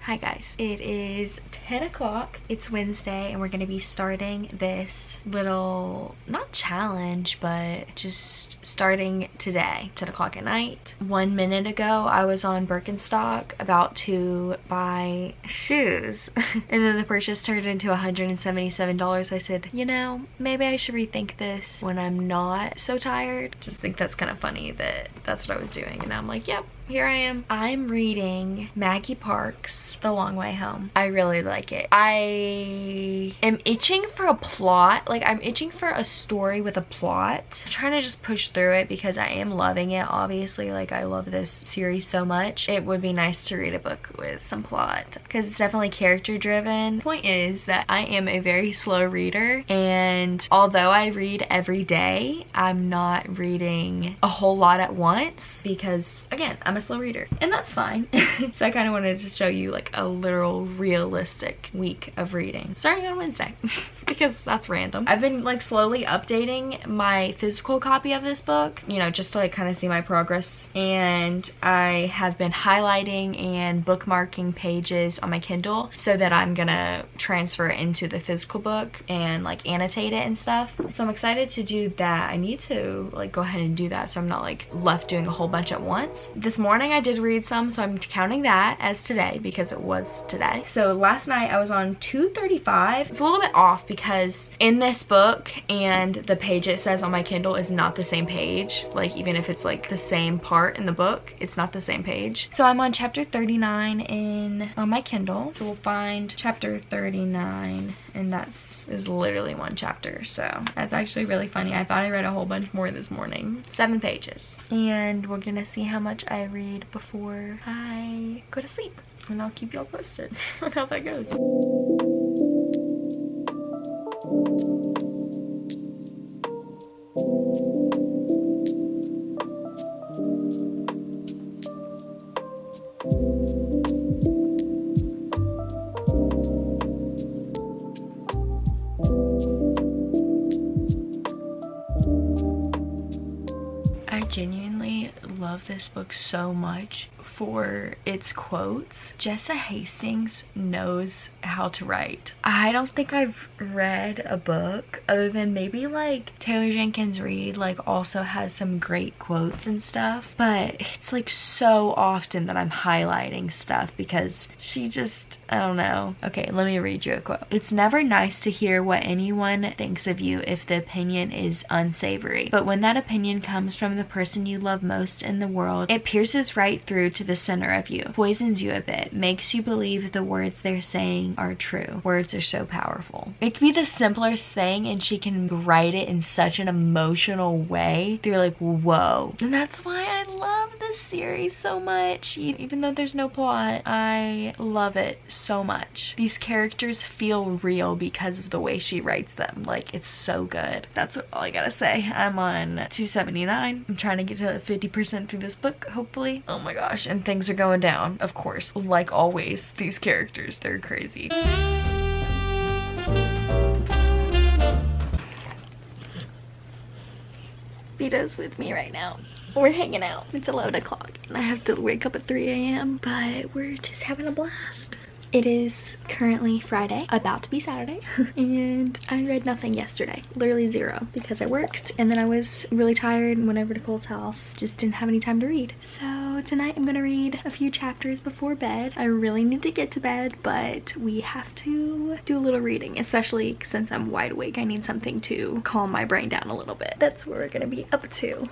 Hi guys, it is 10 o'clock. It's Wednesday and we're going to be starting this little, not challenge, but just starting today, 10 o'clock at night. 1 minute ago, I was on Birkenstock about to buy shoes and then the purchase turned into $177. I said, you know, maybe I should rethink this when I'm not so tired. Just think that's kind of funny that that's what I was doing, and I'm like, yep, here I am. I'm reading Maggie Park's The Long Way Home. I really like it. I am itching for a plot. Like, I'm itching for a story with a plot. I'm trying to just push through it because I am loving it, obviously. Like, I love this series so much. It would be nice to read a book with some plot because it's definitely character driven. The point is that I am a very slow reader, and although I read every day, I'm not reading a whole lot at once because, again, I'm a slow reader, and that's fine. So I kind of wanted to show you like a literal realistic week of reading starting on Wednesday because that's random. I've been like slowly updating my physical copy of this book, you know, just to like kind of see my progress, and I have been highlighting and bookmarking pages on my Kindle so that I'm gonna transfer it into the physical book and like annotate it and stuff. So I'm excited to do that. I need to like go ahead and do that so I'm not like left doing a whole bunch at once. This morning I did read some, so I'm counting that as today because it was today. So last night I was on 235. It's a little bit off because in this book and the page it says on my Kindle is not the same page. Like, even if it's like the same part in the book, it's not the same page. So I'm on chapter 39 on my Kindle. So we'll find chapter 39, and is literally one chapter. So that's actually really funny. I thought I read a whole bunch more this morning. 7 pages. And we're gonna see how much I read before I go to sleep. And I'll keep y'all posted on how that goes. I genuinely love this book so much for its quotes. Jessa Hastings knows how to write. I don't think I've read a book other than maybe like Taylor Jenkins Reid, like also has some great quotes and stuff, but it's like so often that I'm highlighting stuff because she just, I don't know. Okay, let me read you a quote. It's never nice to hear what anyone thinks of you if the opinion is unsavory, but when that opinion comes from the person you love most in the world, it pierces right through to the center of you, poisons you a bit, makes you believe the words they're saying are true. Words are so powerful. It can be the simplest thing and she can write it in such an emotional way. You're like, whoa. And that's why I love this series so much. Even though there's no plot, I love it so much. These characters feel real because of the way she writes them. Like, it's so good. That's all I gotta say. I'm on 279. I'm trying to get to 50% through this book, hopefully. Oh my gosh, and things are going down, of course. Like always, these characters, they're crazy. Vito's with me right now. We're hanging out. It's 11 o'clock and I have to wake up at 3 a.m. but we're just having a blast. It is currently Friday, about to be Saturday, and I read nothing yesterday. Literally zero, because I worked and then I was really tired and went over to Cole's house. Just didn't have any time to read. So tonight I'm gonna read a few chapters before bed. I really need to get to bed, but we have to do a little reading, especially since I'm wide awake. I need something to calm my brain down a little bit. That's what we're gonna be up to.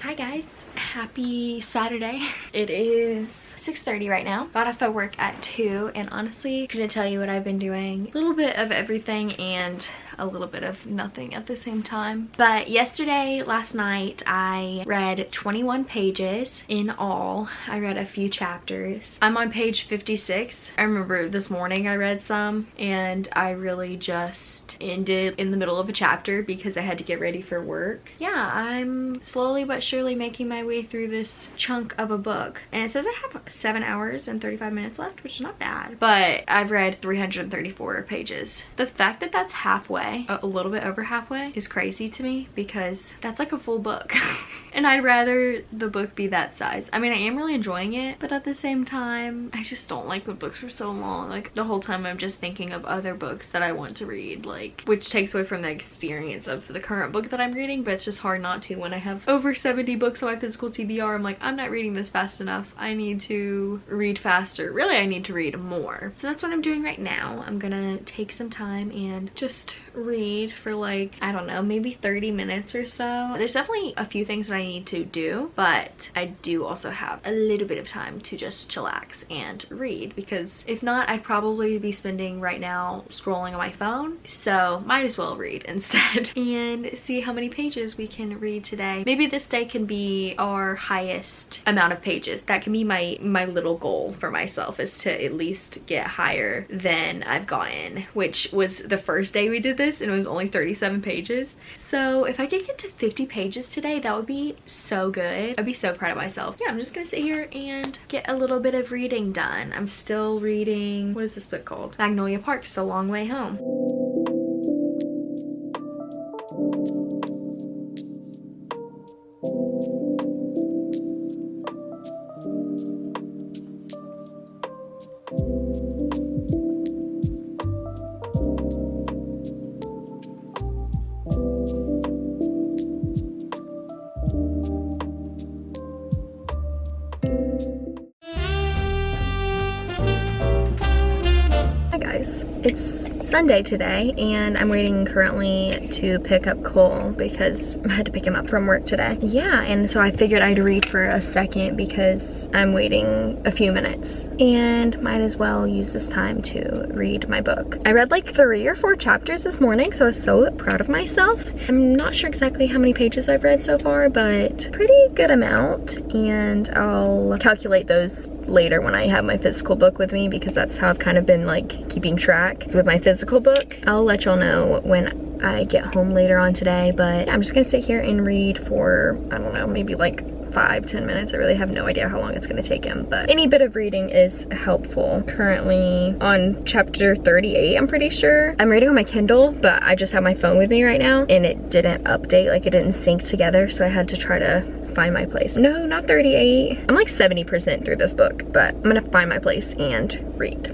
Hi guys, happy Saturday. It is 6:30 right now. Got off at work at 2, and honestly couldn't tell you what I've been doing. A little bit of everything, and a little bit of nothing at the same time. But last night, I read 21 pages in all. I read a few chapters. I'm on page 56. I remember this morning I read some, and I really just ended in the middle of a chapter because I had to get ready for work. Yeah, I'm slowly but surely making my way through this chunk of a book. And it says I have 7 hours and 35 minutes left, which is not bad. But I've read 334 pages. The fact that that's halfway, a little bit over halfway, is crazy to me because that's like a full book. And I'd rather the book be that size. I mean, I am really enjoying it, but at the same time, I just don't like when books are so long. Like, the whole time I'm just thinking of other books that I want to read, like, which takes away from the experience of the current book that I'm reading, but it's just hard not to when I have over 70 books on my physical TBR. I'm like, I'm not reading this fast enough. I need to read faster. Really, I need to read more. So that's what I'm doing right now. I'm gonna take some time and just read for like, I don't know, maybe 30 minutes or so. There's definitely a few things that I need to do, but I do also have a little bit of time to just chillax and read, because if not, I'd probably be spending right now scrolling on my phone. So might as well read instead and see how many pages we can read today. Maybe this day can be our highest amount of pages. That can be my little goal for myself, is to at least get higher than I've gotten, which was the first day we did this, and it was only 37 pages. So if I could get to 50 pages today, that would be so good. I'd be so proud of myself. Yeah, I'm just gonna sit here and get a little bit of reading done. I'm still reading, what is this book called? Magnolia Park's A Long Way Home. It's Sunday today, and I'm waiting currently to pick up Cole because I had to pick him up from work today. Yeah, and so I figured I'd read for a second because I'm waiting a few minutes and might as well use this time to read my book. I read like 3 or 4 chapters this morning, so I was so proud of myself. I'm not sure exactly how many pages I've read so far, but pretty good amount, and I'll calculate those later when I have my physical book with me, because that's how I've kind of been like keeping track. So with my physical book, I'll let y'all know when I get home later on today, but I'm just gonna sit here and read for, I don't know, maybe like 5-10 minutes. I really have no idea how long it's gonna take him, but any bit of reading is helpful. Currently on chapter 38, I'm pretty sure. I'm reading on my Kindle, but I just have my phone with me right now, and it didn't update, like it didn't sync together, so I had to try to find my place. No, not 38. I'm like 70% through this book, but I'm gonna find my place and read.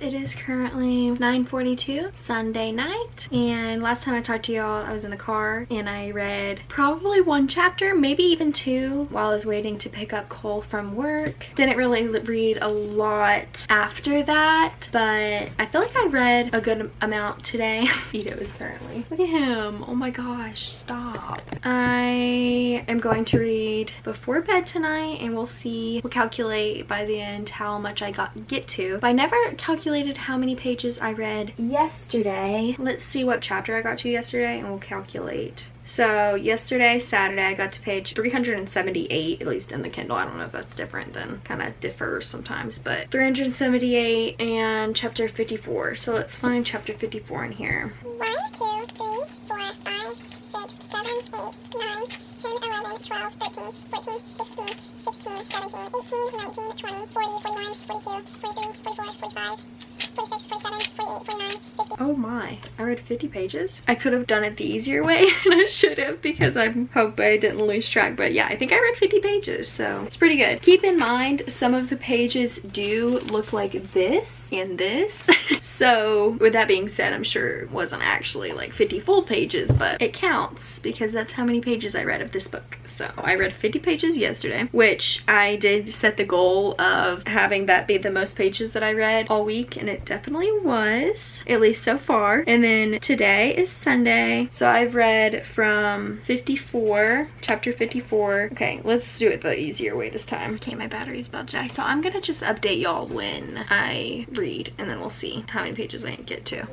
It is currently 9:42 Sunday night, and last time I talked to y'all I was in the car and I read probably 1 chapter, maybe even 2, while I was waiting to pick up Cole from work. Didn't really read a lot after that, but I feel like I read a good amount today. Vito is currently, look at him, oh my gosh, stop. I am going to read before bed tonight, and we'll see, we'll calculate by the end how much I get to. But I never calculated how many pages I read yesterday. Let's see what chapter I got to yesterday, and we'll calculate. So yesterday, Saturday, I got to page 378, at least in the Kindle. I don't know if that's different, then kind of differs sometimes, but 378 and chapter 54. So let's find chapter 54 in here. 1, 2, 3, 4, 5, 6, 7, 8, 9, 10, 11, 12, 13, 14, 15, 16, 17, 18, 19, 20, 40, 41, 42, 43, 44, 45, 46, 47, 48, 49, 50. Oh my, I read 50 pages. I could have done it the easier way and I should have, because I hope I didn't lose track. But yeah, I think I read 50 pages, so it's pretty good. Keep in mind, some of the pages do look like this and this. So with that being said, I'm sure it wasn't actually like 50 full pages, but it counts because that's how many pages I read of this book. So I read 50 pages yesterday, which I did set the goal of having that be the most pages that I read all week, and it definitely was, at least so far. And then today is Sunday, so I've read from 54, chapter 54. Okay, let's do it the easier way this time. Okay, my battery's about to die, so I'm gonna just update y'all when I read, and then we'll see how many pages I get to.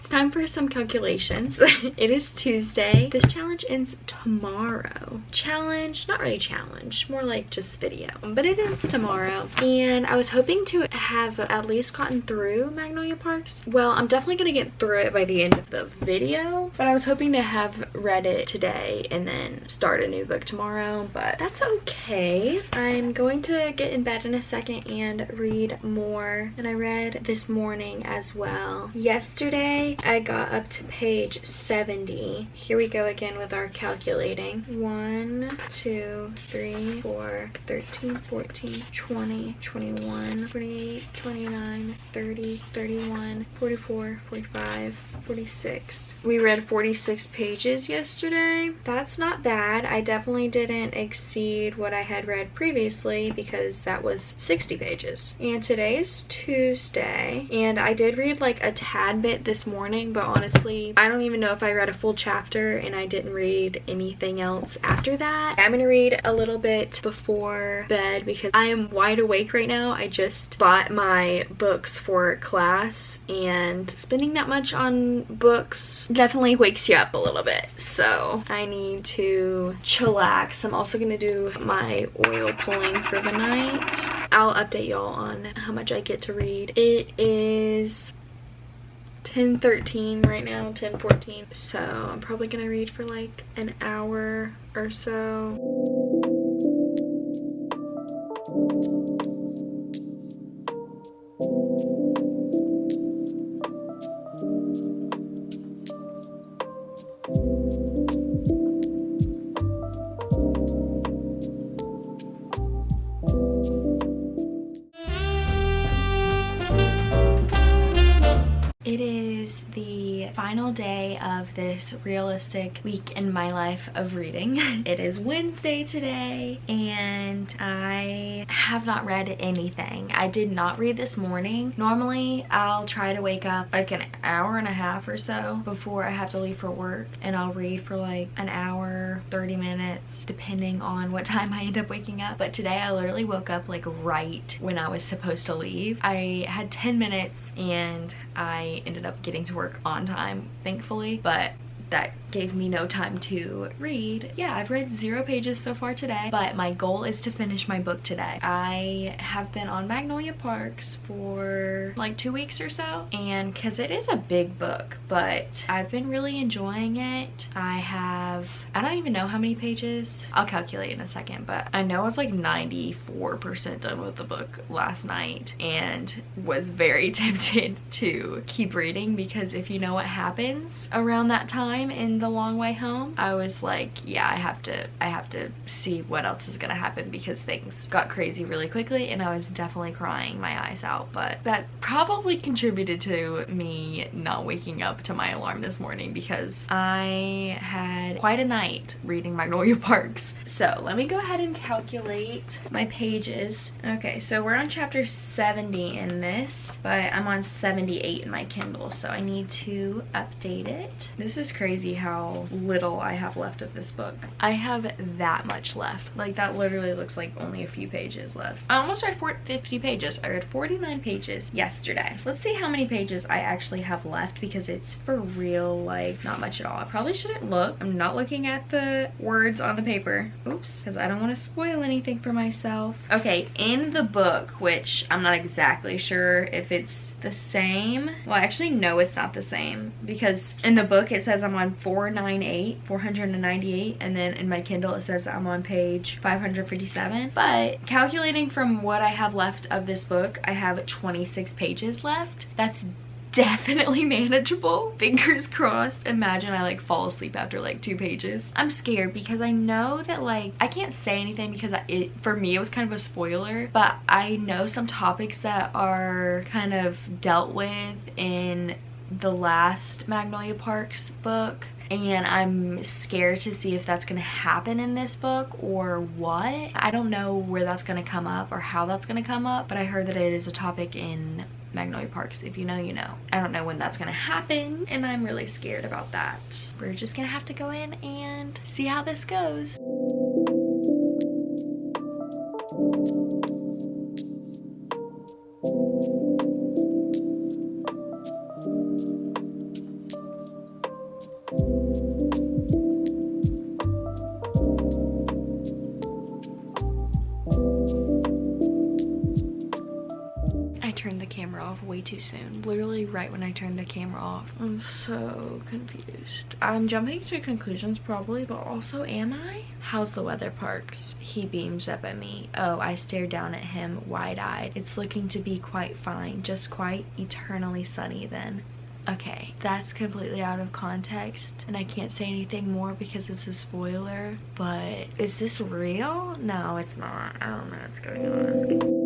Time for some calculations. It is Tuesday. This challenge ends tomorrow. Challenge, not really challenge, more like just video, but it ends tomorrow. And I was hoping to have at least gotten through Magnolia Parks. Well, I'm definitely gonna get through it by the end of the video, but I was hoping to have read it today and then start a new book tomorrow, but that's okay. I'm going to get in bed in a second and read more. And I read this morning as well. Yesterday, I got up to page 70. Here we go again with our calculating. 1, 2, 3, 4, 13, 14, 20, 21, 28, 29, 30, 31, 44, 45, 46. We read 46 pages yesterday. That's not bad. I definitely didn't exceed what I had read previously because that was 60 pages. And today is Tuesday, and I did read like a tad bit this morning, but honestly, I don't even know if I read a full chapter, and I didn't read anything else after that. I'm gonna read a little bit before bed because I am wide awake right now. I just bought my books for class, and spending that much on books definitely wakes you up a little bit. So I need to chillax. I'm also gonna do my oil pulling for the night. I'll update y'all on how much I get to read. It is 10:13 right now, 10:14. So I'm probably gonna read for like an hour or so. It is the final day of this realistic week in my life of reading. It is Wednesday today, and I have not read anything. I did not read this morning. Normally, I'll try to wake up like an hour and a half or so before I have to leave for work, and I'll read for like an hour, 30 minutes, depending on what time I end up waking up. But today, I literally woke up like right when I was supposed to leave. I had 10 minutes, and I ended up getting to work on time, thankfully, but that gave me no time to read. Yeah, I've read 0 pages so far today, but my goal is to finish my book today. I have been on Magnolia Parks for like 2 weeks or so, and because it is a big book, but I've been really enjoying it. I don't even know how many pages. I'll calculate in a second, but I know I was like 94% done with the book last night and was very tempted to keep reading, because if you know what happens around that time in the long way home, I was like, yeah, I have to see what else is gonna happen, because things got crazy really quickly and I was definitely crying my eyes out. But that probably contributed to me not waking up to my alarm this morning, because I had quite a night reading Magnolia Parks. So let me go ahead and calculate my pages. Okay, so we're on chapter 70 in this, but I'm on 78 in my Kindle, so I need to update it. This is crazy how little I have left of this book. I have that much left. Like, that literally looks like only a few pages left. I almost read 50 pages. I read 49 pages yesterday. Let's see how many pages I actually have left, because it's for real, like, not much at all. I probably shouldn't look. I'm not looking at the words on the paper. Oops, because I don't want to spoil anything for myself. Okay, in the book, which I'm not exactly sure if it's the same. Well, I actually know it's not the same, because in the book it says I'm on 498, and then in my Kindle it says I'm on page 557. But calculating from what I have left of this book, I have 26 pages left. That's definitely manageable. Fingers crossed. Imagine I like fall asleep after like 2 pages. I'm scared because I know that, like, I can't say anything because for me it was kind of a spoiler, but I know some topics that are kind of dealt with in the last Magnolia Parks book, and I'm scared to see if that's gonna happen in this book or what. I don't know where that's gonna come up or how that's gonna come up, but I heard that it is a topic in Magnolia Parks. If you know, you know. I don't know when that's gonna happen, and I'm really scared about that. We're just gonna have to go in and see how this goes. Turned the camera off way too soon. Literally right when I turned the camera off. I'm so confused. I'm jumping to conclusions probably, but also am I? How's the weather, Parks? He beams up at me. Oh, I stare down at him wide-eyed. It's looking to be quite fine, just quite eternally sunny then. Okay, that's completely out of context, and I can't say anything more because it's a spoiler, but is this real? No, it's not. I don't know what's going on.